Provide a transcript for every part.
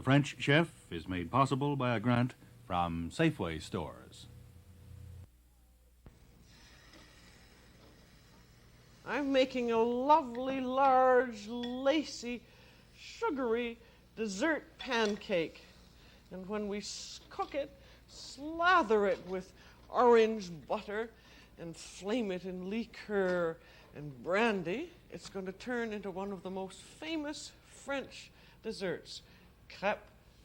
The French Chef is made possible by a grant from Safeway stores. I'm making a lovely, large, lacy, sugary dessert pancake. And when we cook it, slather it with orange butter and flame it in liqueur and brandy. It's going to turn into one of the most famous French desserts, Crepes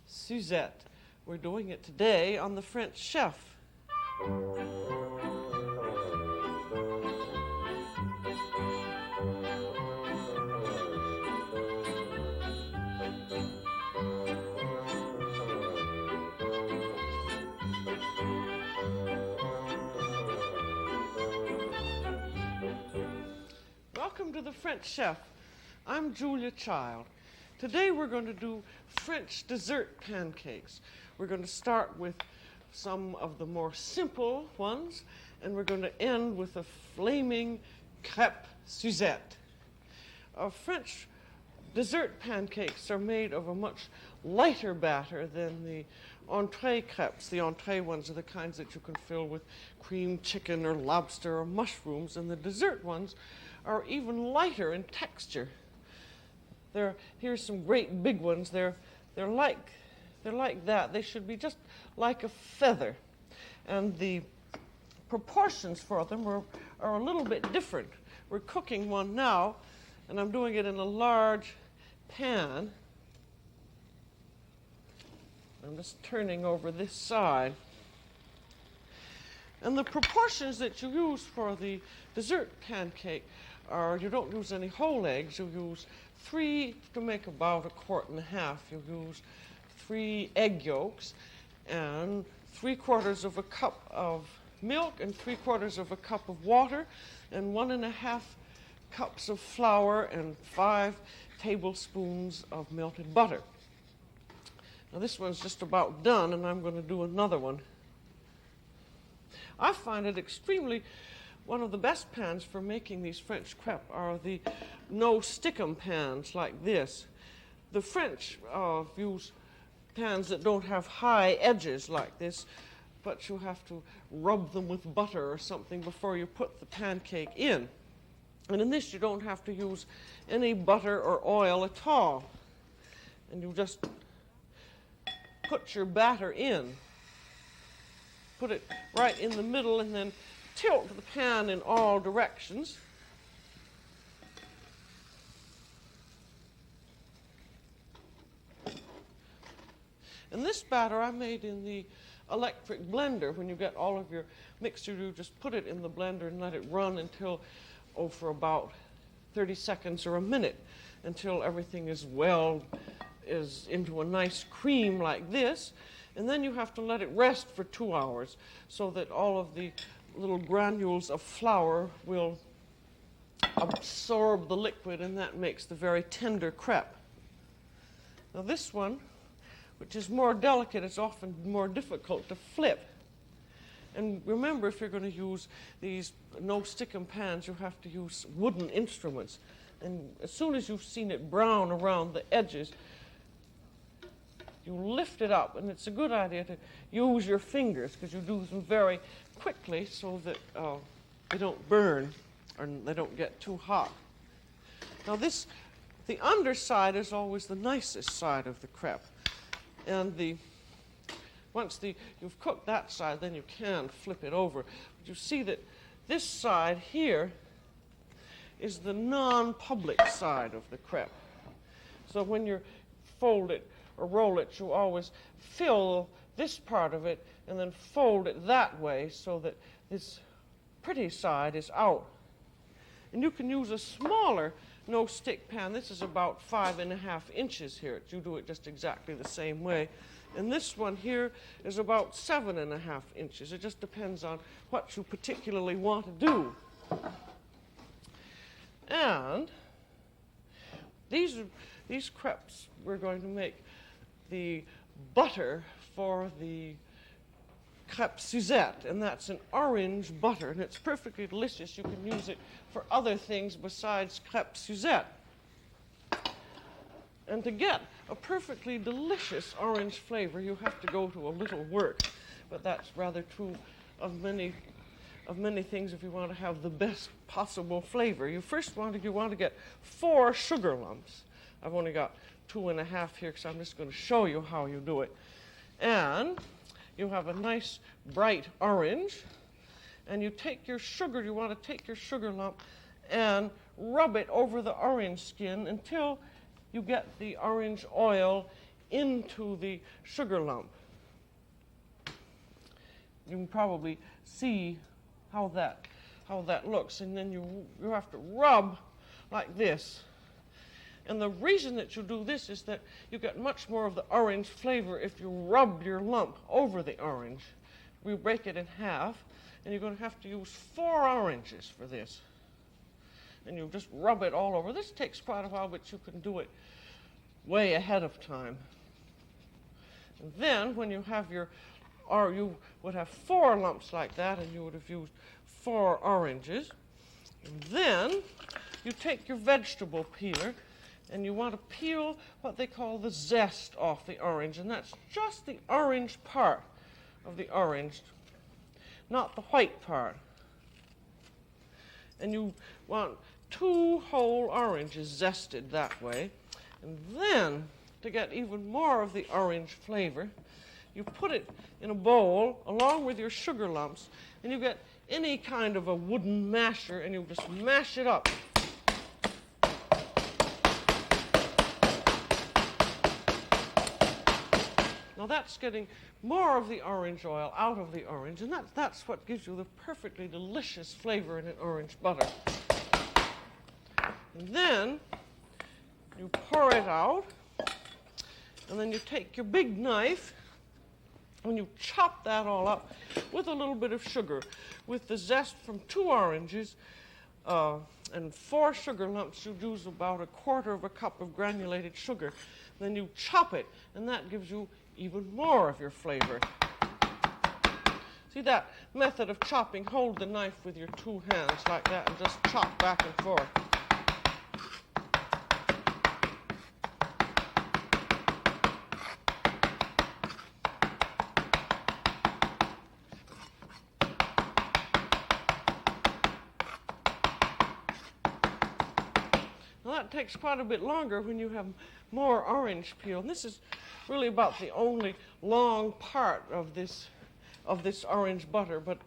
Suzette. We're doing it today on the French Chef. Welcome to the French Chef. I'm Julia Child. Today we're going to do French dessert pancakes. We're going to start with some of the more simple ones, and we're going to end with a flaming Crepes Suzette. French dessert pancakes are made of a much lighter batter than the entree crepes. The entree ones are the kinds that you can fill with cream chicken or lobster or mushrooms, and the dessert ones are even lighter in texture. Here's some great big ones. They're like that. They should be just like a feather, and the proportions for them are a little bit different. We're cooking one now, and I'm doing it in a large pan. I'm just turning over this side. And the proportions that you use for the dessert pancake are, you don't use any whole eggs. You use 3 to make about 1.5 quarts. You use 3 egg yolks and 3/4 of a cup of milk and 3/4 of a cup of water and 1.5 cups of flour and 5 tablespoons of melted butter. Now this one's just about done, and I'm going to do another one. I find it one of the best pans for making these French crepes are the no-stickum pans like this. The French use pans that don't have high edges like this, but you have to rub them with butter or something before you put the pancake in. And in this, you don't have to use any butter or oil at all. And you just put your batter in. Put it right in the middle and then tilt the pan in all directions. And this batter I made in the electric blender. When you get all of your mixture, you just put it in the blender and let it run until, for about 30 seconds or a minute, until everything is into a nice cream like this. And then you have to let it rest for 2 hours so that all of the little granules of flour will absorb the liquid, and that makes the very tender crepe. Now this one, which is more delicate, is often more difficult to flip. And remember, if you're going to use these no-stickum pans, you have to use wooden instruments. And as soon as you've seen it brown around the edges, you lift it up, and it's a good idea to use your fingers because you do them very quickly so that they don't burn or they don't get too hot. Now the underside is always the nicest side of the crepe. And once you've cooked that side, then you can flip it over. But you see that this side here is the non-public side of the crepe. So when you fold it or roll it, you always fill this part of it and then fold it that way so that this pretty side is out. And you can use a smaller no-stick pan. This is about 5.5 inches here. You do it just exactly the same way. And this one here is about 7.5 inches. It just depends on what you particularly want to do. And these crepes, we're going to make the butter for the Crepes Suzette, and that's an orange butter, and it's perfectly delicious. You can use it for other things besides Crepes Suzette. And to get a perfectly delicious orange flavor, you have to go to a little work. But that's rather true of many things if you want to have the best possible flavor. You want to get 4 sugar lumps. I've only got 2.5 here because I'm just going to show you how you do it. And you have a nice bright orange, and you take your sugar, you want to take your sugar lump and rub it over the orange skin until you get the orange oil into the sugar lump. You can probably see how that looks, and then you have to rub like this. And the reason that you do this is that you get much more of the orange flavor if you rub your lump over the orange. We break it in half, and you're going to have to use 4 oranges for this. And you just rub it all over. This takes quite a while, but you can do it way ahead of time. And then when you have you would have 4 lumps like that, and you would have used 4 oranges. And then you take your vegetable peeler, and you want to peel what they call the zest off the orange, and that's just the orange part of the orange, not the white part. And you want 2 whole oranges zested that way. And then, to get even more of the orange flavor, you put it in a bowl along with your sugar lumps, and you get any kind of a wooden masher, and you just mash it up. Now that's getting more of the orange oil out of the orange, and that's what gives you the perfectly delicious flavor in an orange butter. And then you pour it out, and then you take your big knife and you chop that all up with a little bit of sugar. With the zest from 2 oranges and 4 sugar lumps, you use about 1/4 cup of granulated sugar. Then you chop it, and that gives you even more of your flavor. See that method of chopping? Hold the knife with your 2 hands like that and just chop back and forth. Now that takes quite a bit longer when you have more orange peel. And this is really about the only long part of this orange butter, but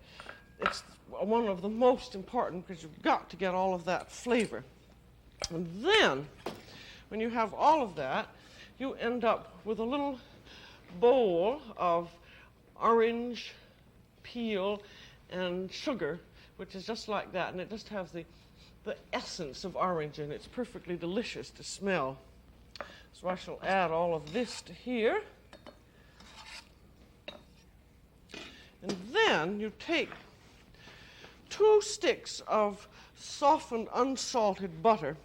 it's one of the most important because you've got to get all of that flavor. And then, when you have all of that, you end up with a little bowl of orange peel and sugar, which is just like that, and it just has the essence of orange in it. It's perfectly delicious to smell. So I shall add all of this to here. And then you take 2 sticks of softened, unsalted butter.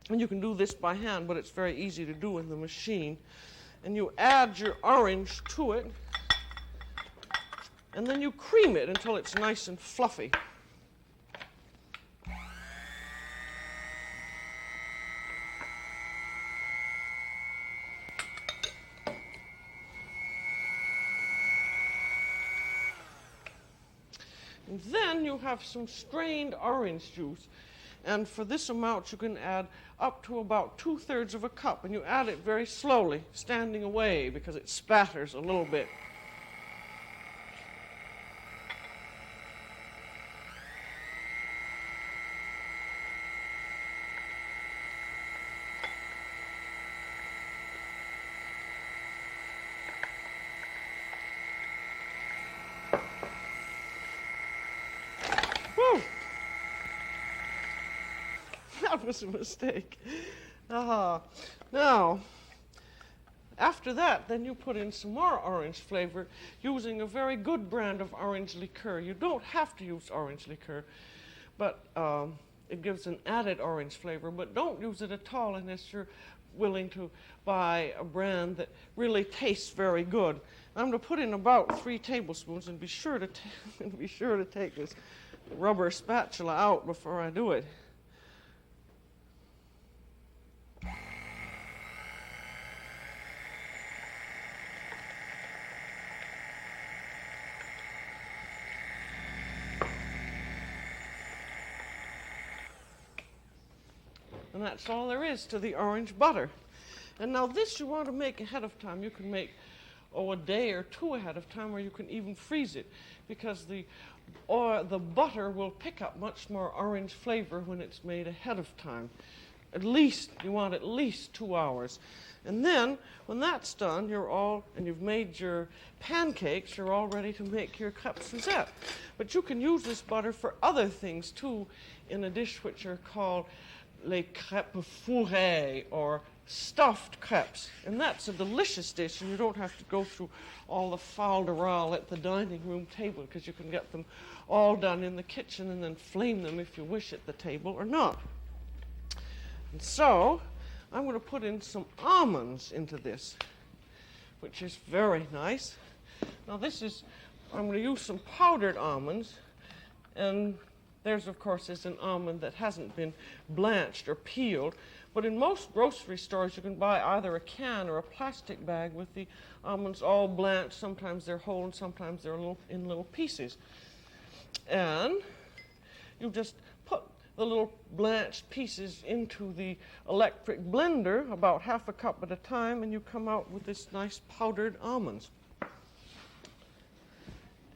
And you can do this by hand, but it's very easy to do in the machine. And you add your orange to it. And then you cream it until it's nice and fluffy. And then you have some strained orange juice. And for this amount, you can add up to about 2/3 of a cup. And you add it very slowly, standing away, because it spatters a little bit. That was a mistake. Now, after that, then you put in some more orange flavor using a very good brand of orange liqueur. You don't have to use orange liqueur, but it gives an added orange flavor. But don't use it at all unless you're willing to buy a brand that really tastes very good. I'm going to put in about 3 tablespoons, and be sure to take this rubber spatula out before I do it. And that's all there is to the orange butter. And now this you want to make ahead of time. You can make, a day or two ahead of time, or you can even freeze it, because the butter will pick up much more orange flavor when it's made ahead of time. You want at least 2 hours. And then, when that's done, and you've made your pancakes, you're all ready to make your Crepes Suzette. But you can use this butter for other things, too, in a dish which are called les crêpes fourrées, or stuffed crepes. And that's a delicious dish, and you don't have to go through all the fol de rol at the dining room table, because you can get them all done in the kitchen and then flame them if you wish at the table or not. And so, I'm going to put in some almonds into this, which is very nice. Now I'm going to use some powdered almonds, and there's, of course, is an almond that hasn't been blanched or peeled. But in most grocery stores, you can buy either a can or a plastic bag with the almonds all blanched. Sometimes they're whole, and sometimes they're in little pieces. And you just put the little blanched pieces into the electric blender, about half a cup at a time, and you come out with this nice powdered almonds.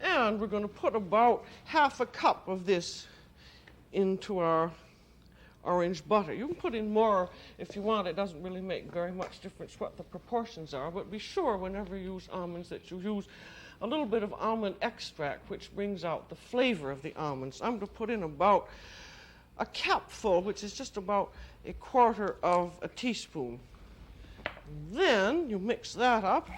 And we're going to put about half a cup of this into our orange butter. You can put in more if you want. It doesn't really make very much difference what the proportions are, but be sure whenever you use almonds that you use a little bit of almond extract, which brings out the flavor of the almonds. I'm going to put in about a cupful, which is just about a quarter of a teaspoon. Then you mix that up.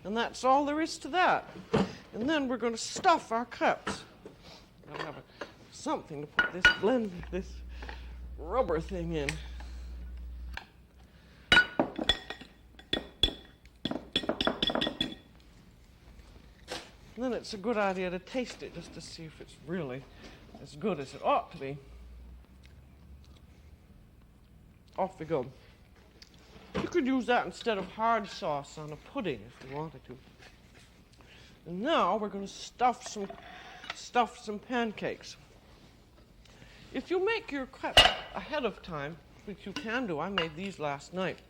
And that's all there is to that. And then we're going to stuff our crepes. I have something to put this rubber thing in. And then it's a good idea to taste it just to see if it's really as good as it ought to be. Off we go. You could use that instead of hard sauce on a pudding if you wanted to. And now we're going to stuff some pancakes. If you make your crepes ahead of time, which you can do, I made these last night,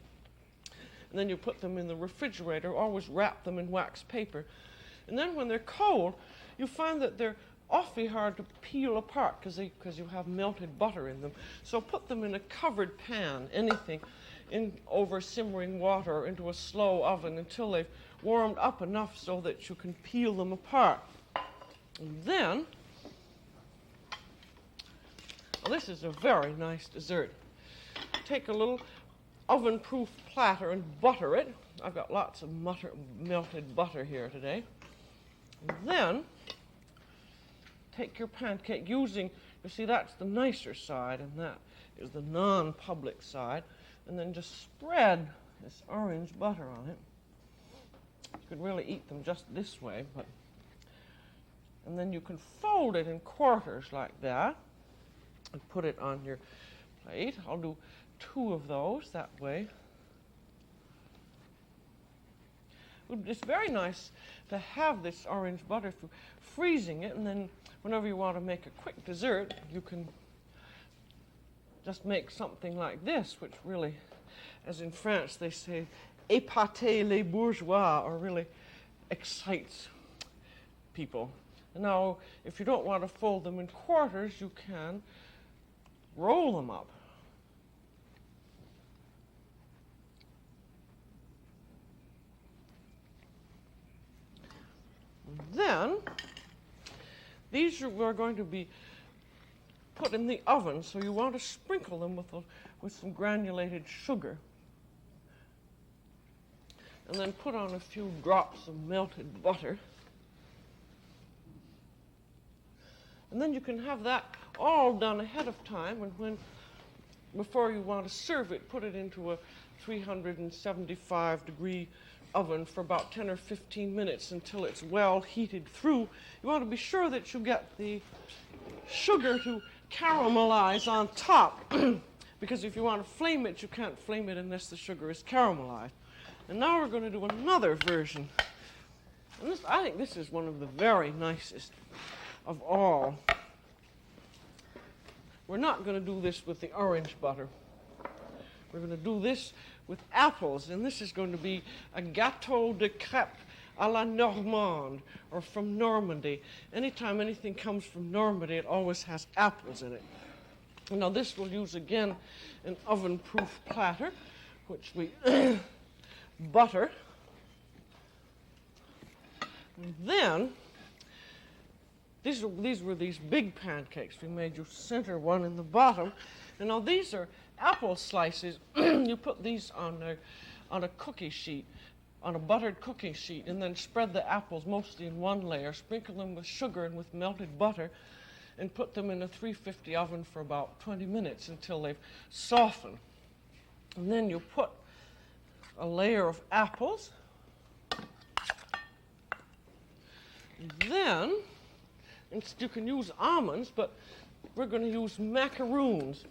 and then you put them in the refrigerator, always wrap them in wax paper, and then when they're cold, you find that they're awfully hard to peel apart because you have melted butter in them. So put them in a covered pan, anything, over simmering water or into a slow oven until they've warmed up enough so that you can peel them apart. And then, well, this is a very nice dessert. Take a little oven-proof platter and butter it. I've got lots of melted butter here today. And then, take your pancake using, you see, that's the nicer side, and that is the non-public side. And then just spread this orange butter on it. You could really eat them just this way, and then you can fold it in quarters like that and put it on your plate. I'll do 2 of those that way. It's very nice to have this orange butter through freezing it, and then whenever you want to make a quick dessert, you can just make something like this, which really, as in France they say, épater les bourgeois, or really excites people. Now, if you don't want to fold them in quarters, you can roll them up. Then, these are going to be put in the oven, so you want to sprinkle them with some granulated sugar. And then put on a few drops of melted butter. And then you can have that all done ahead of time, and before you want to serve it, put it into a 375-degree oven for about 10 or 15 minutes until it's well heated through. You want to be sure that you get the sugar to caramelize on top, because if you want to flame it, you can't flame it unless the sugar is caramelized. And now we're going to do another version And this, I think this is one of the very nicest of all. We're not going to do this with the orange butter. We're going to do this with apples, and this is going to be a gâteau de crêpe à la Normande, or from Normandy. Anytime anything comes from Normandy, it always has apples in it. Now this will use, again, an oven-proof platter, which we butter. And then, these were these big pancakes. We made you center one in the bottom. And now these are apple slices. You put these on a cookie sheet, on a buttered cookie sheet, and then spread the apples mostly in one layer, sprinkle them with sugar and with melted butter, and put them in a 350 oven for about 20 minutes until they've softened. And then you put a layer of apples. And then, you can use almonds, but we're going to use macaroons.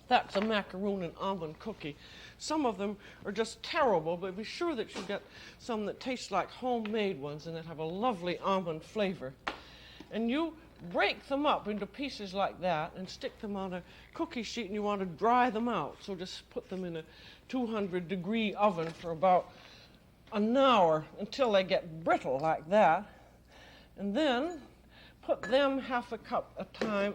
That's a macaroon and almond cookie. Some of them are just terrible, but be sure that you get some that taste like homemade ones and that have a lovely almond flavor. And you break them up into pieces like that and stick them on a cookie sheet, and you want to dry them out. So just put them in a 200-degree oven for about an hour until they get brittle like that. And then put them half a cup at a time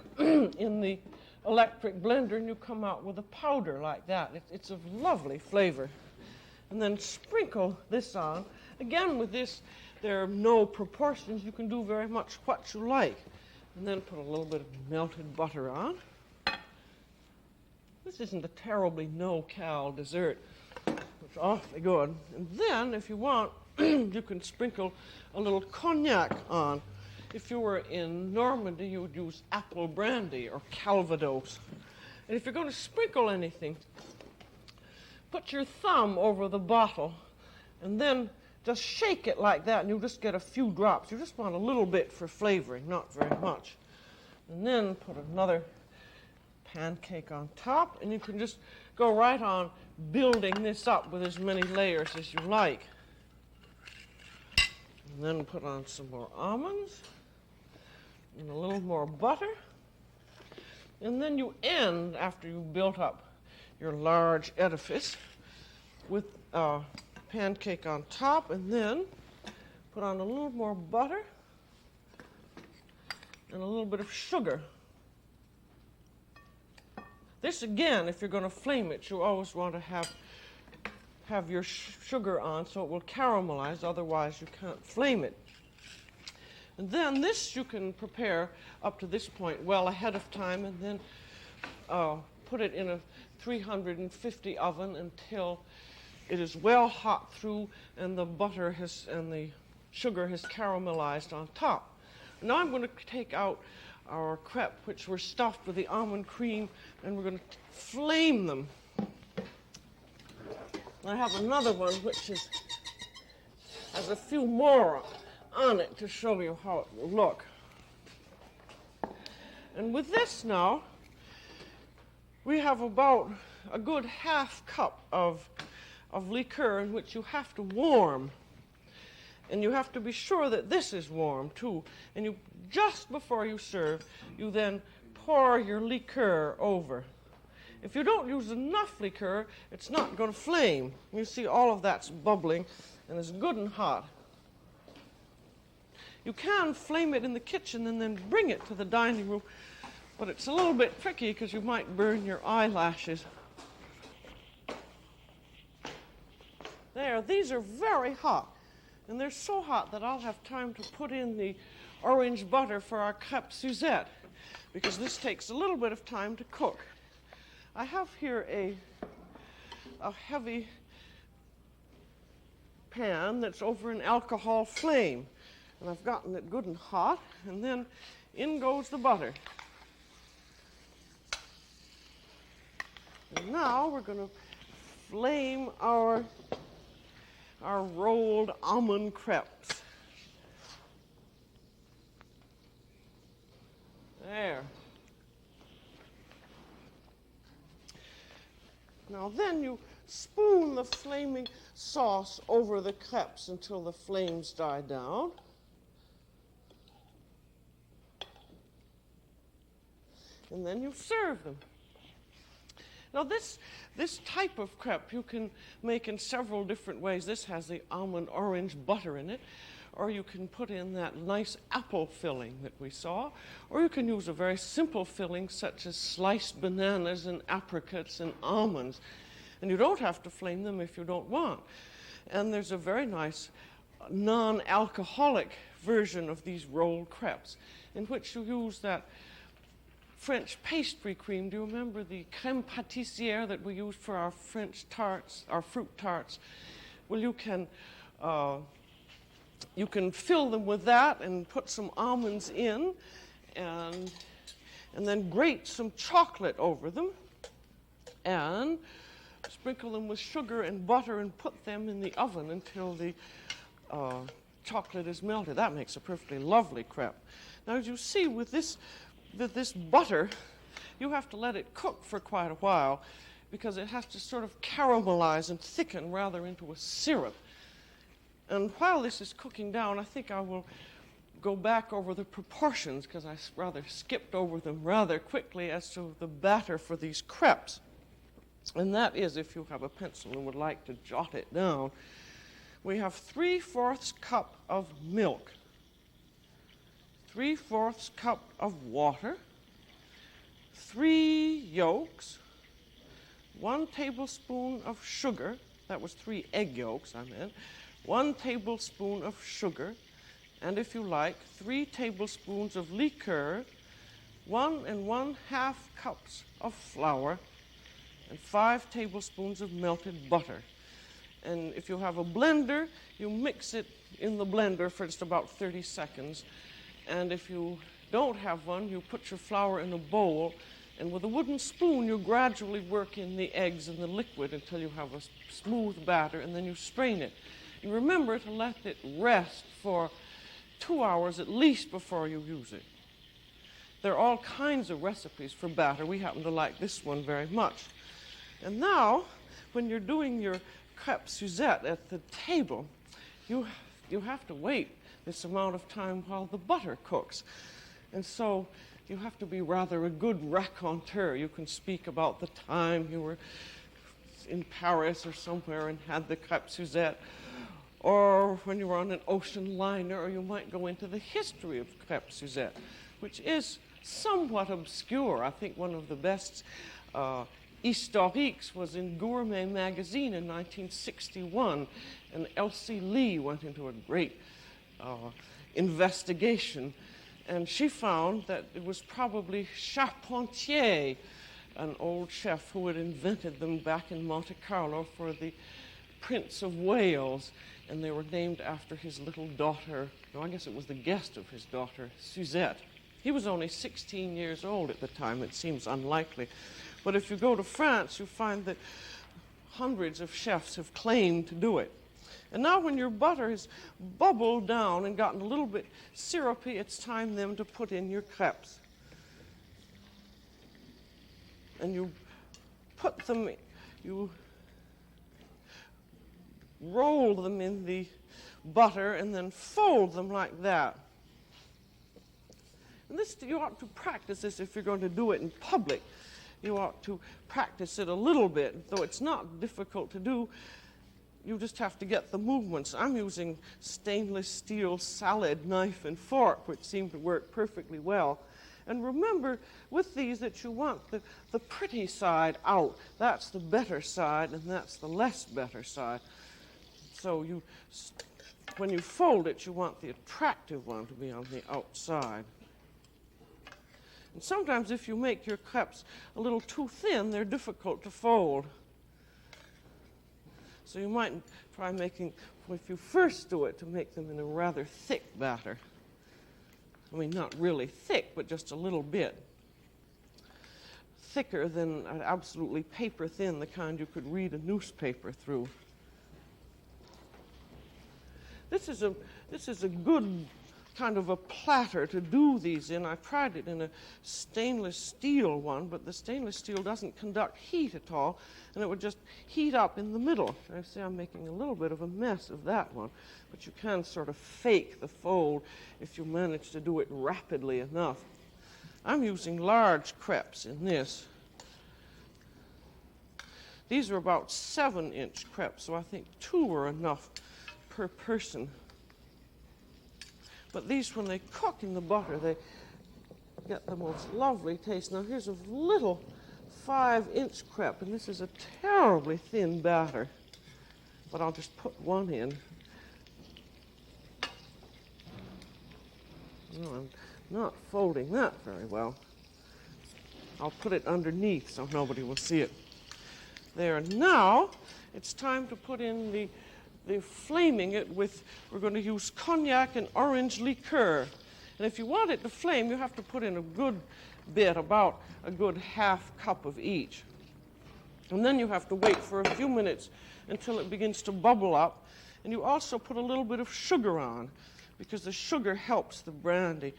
in the electric blender, and you come out with a powder like that. It's a lovely flavor. And then sprinkle this on. Again, with this, there are no proportions. You can do very much what you like. And then put a little bit of melted butter on. This isn't a terribly no-cal dessert. It's awfully good. And then, if you want, you can sprinkle a little cognac on. If you were in Normandy, you would use apple brandy or Calvados. And if you're going to sprinkle anything, put your thumb over the bottle and then just shake it like that, and you'll just get a few drops. You just want a little bit for flavoring, not very much. And then put another pancake on top, and you can just go right on building this up with as many layers as you like. And then put on some more almonds and a little more butter. And then you end, after you've built up your large edifice, with pancake on top, and then put on a little more butter and a little bit of sugar. This, again, if you're going to flame it, you always want to have your sugar on so it will caramelize, otherwise you can't flame it. And then this you can prepare up to this point well ahead of time, and then put it in a 350 oven until it is well hot through and the butter and the sugar has caramelized on top. Now I'm going to take out our crepe, which were stuffed with the almond cream, and we're going to flame them. I have another one which has a few more on it to show you how it will look. And with this now, we have about a good half cup of liqueur, in which you have to warm. And you have to be sure that this is warm too. And you, just before you serve, you then pour your liqueur over. If you don't use enough liqueur, it's not going to flame. You see all of that's bubbling and it's good and hot. You can flame it in the kitchen and then bring it to the dining room, but it's a little bit tricky because you might burn your eyelashes. There, these are very hot, and they're so hot that I'll have time to put in the orange butter for our Crepes Suzette, because this takes a little bit of time to cook. I have here a heavy pan that's over an alcohol flame, and I've gotten it good and hot, and then in goes the butter. And now we're going to flame our rolled almond crepes. There. Now then you spoon the flaming sauce over the crepes until the flames die down. And then you serve them. Now this type of crepe you can make in several different ways. This has the almond orange butter in it, or you can put in that nice apple filling that we saw, or you can use a very simple filling such as sliced bananas and apricots and almonds. And you don't have to flame them if you don't want. And there's a very nice non-alcoholic version of these rolled crepes in which you use that French pastry cream. Do you remember the crème pâtissière that we used for our French tarts, our fruit tarts? Well, you can fill them with that and put some almonds in, and then grate some chocolate over them, and sprinkle them with sugar and butter and put them in the oven until the chocolate is melted. That makes a perfectly lovely crepe. Now, as you see with this butter, you have to let it cook for quite a while because it has to sort of caramelize and thicken rather into a syrup. And while this is cooking down, I think I will go back over the proportions because I rather skipped over them rather quickly as to the batter for these crepes. And that is, if you have a pencil and would like to jot it down, we have 3/4 cup of milk, 3/4 cup of water, 3 yolks, 1 tablespoon of sugar, that was 3 egg yolks I meant, 1 tablespoon of sugar, and if you like, 3 tablespoons of liqueur, 1 1/2 cups of flour, and 5 tablespoons of melted butter. And if you have a blender, you mix it in the blender for just about 30 seconds. And if you don't have one, you put your flour in a bowl, and with a wooden spoon, you gradually work in the eggs and the liquid until you have a smooth batter, and then you strain it. And remember to let it rest for 2 hours at least before you use it. There are all kinds of recipes for batter. We happen to like this one very much. And now, when you're doing your Crepes Suzette at the table, you have to wait this amount of time while the butter cooks. And so you have to be rather a good raconteur. You can speak about the time you were in Paris or somewhere and had the Crepes Suzette, or when you were on an ocean liner, or you might go into the history of Crepes Suzette, which is somewhat obscure. I think one of the best historiques was in Gourmet magazine in 1961, and Elsie Lee went into a great investigation, and she found that it was probably Charpentier, an old chef who had invented them back in Monte Carlo for the Prince of Wales, and they were named after his little daughter. No, I guess it was the guest of his daughter, Suzette. He was only 16 years old at the time. It seems unlikely. But if you go to France, you find that hundreds of chefs have claimed to do it. And now when your butter has bubbled down and gotten a little bit syrupy, it's time then to put in your crepes. And you put them, you roll them in the butter and then fold them like that. And this, you ought to practice this if you're going to do it in public. You ought to practice it a little bit, though it's not difficult to do. You just have to get the movements. I'm using stainless steel salad knife and fork, which seem to work perfectly well. And remember with these that you want the pretty side out. That's the better side, and that's the less better side. So when you fold it, you want the attractive one to be on the outside. And sometimes if you make your crepes a little too thin, they're difficult to fold. So you might try making, if you first do it, to make them in a rather thick batter. I mean, not really thick, but just a little bit. Thicker than absolutely paper thin, the kind you could read a newspaper through. This is a good kind of a platter to do these in. I tried it in a stainless steel one, but the stainless steel doesn't conduct heat at all, and it would just heat up in the middle. I see I'm making a little bit of a mess of that one, but you can sort of fake the fold if you manage to do it rapidly enough. I'm using large crepes in this. These are about 7-inch crepes, so I think 2 are enough per person. But these, when they cook in the butter, they get the most lovely taste. Now here's a little 5-inch crepe, and this is a terribly thin batter. But I'll just put one in. No, I'm not folding that very well. I'll put it underneath so nobody will see it. There. Now it's time to put in the flaming it with, we're going to use cognac and orange liqueur. And if you want it to flame, you have to put in a good bit, about a good half cup of each. And then you have to wait for a few minutes until it begins to bubble up. And you also put a little bit of sugar on, because the sugar helps the brandy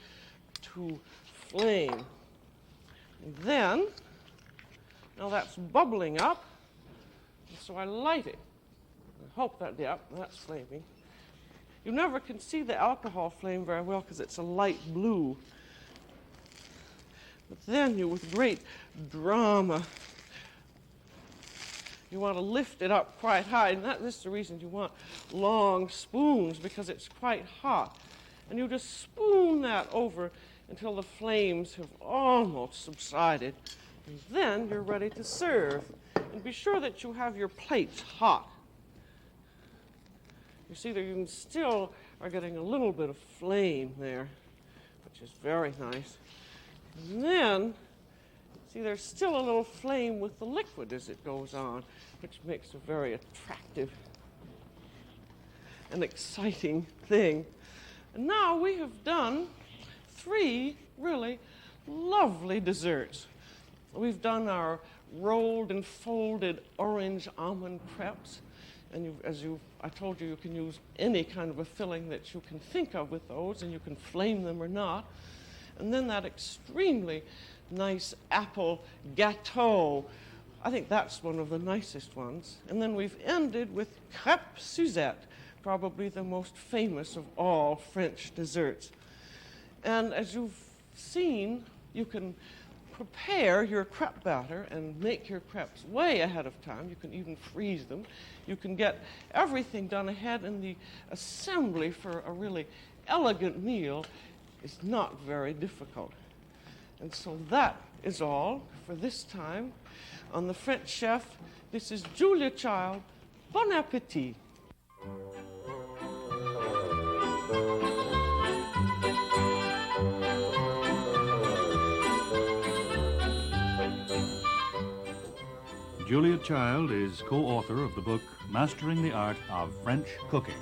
to flame. And then, now that's bubbling up, and so I light it. I hope that, yeah, that's flaming. You never can see the alcohol flame very well because it's a light blue. But then you, with great drama, you want to lift it up quite high, and this is the reason you want long spoons, because it's quite hot. And you just spoon that over until the flames have almost subsided. And then you're ready to serve. And be sure that you have your plates hot. You see that you still are getting a little bit of flame there, which is very nice. And then, see, there's still a little flame with the liquid as it goes on, which makes a very attractive and exciting thing. And now we have done 3 really lovely desserts. We've done our rolled and folded orange almond crepes. And I told you, you can use any kind of a filling that you can think of with those, and you can flame them or not. And then that extremely nice apple gâteau. I think that's one of the nicest ones. And then we've ended with Crepes Suzette, probably the most famous of all French desserts. And as you've seen, you can prepare your crepe batter and make your crepes way ahead of time. You can even freeze them. You can get everything done ahead, and the assembly for a really elegant meal is not very difficult. And so that is all for this time. On The French Chef, this is Julia Child. Bon appétit. Julia Child is co-author of the book Mastering the Art of French Cooking.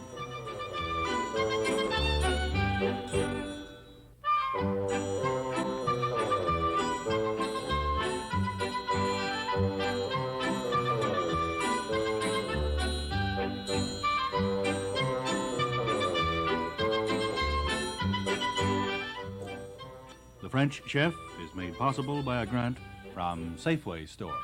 The French Chef is made possible by a grant from Safeway stores.